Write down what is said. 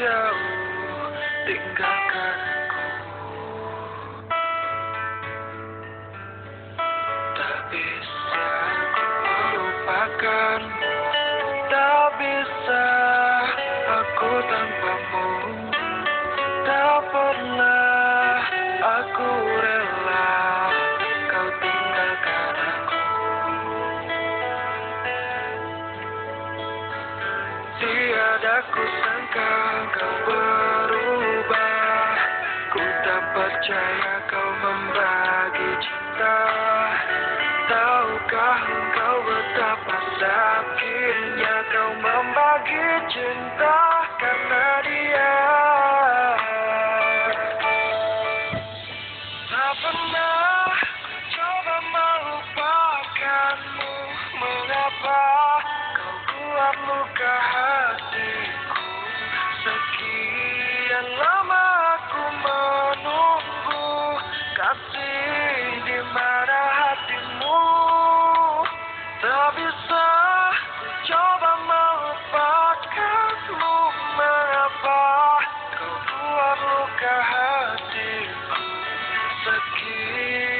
jauh tinggalkan aku. Tak bisa aku melupakanmu, tak bisa aku tanpamu. Tak pernah aku rela kau tinggalkan aku. Tiada ku sangka kau berubah, ku tak percaya kau membagi cinta. Tahukah engkau betapa sakitnya kau membagi cinta karena dia. Tak pernah ku coba melupakanmu, mengapa kau buatmu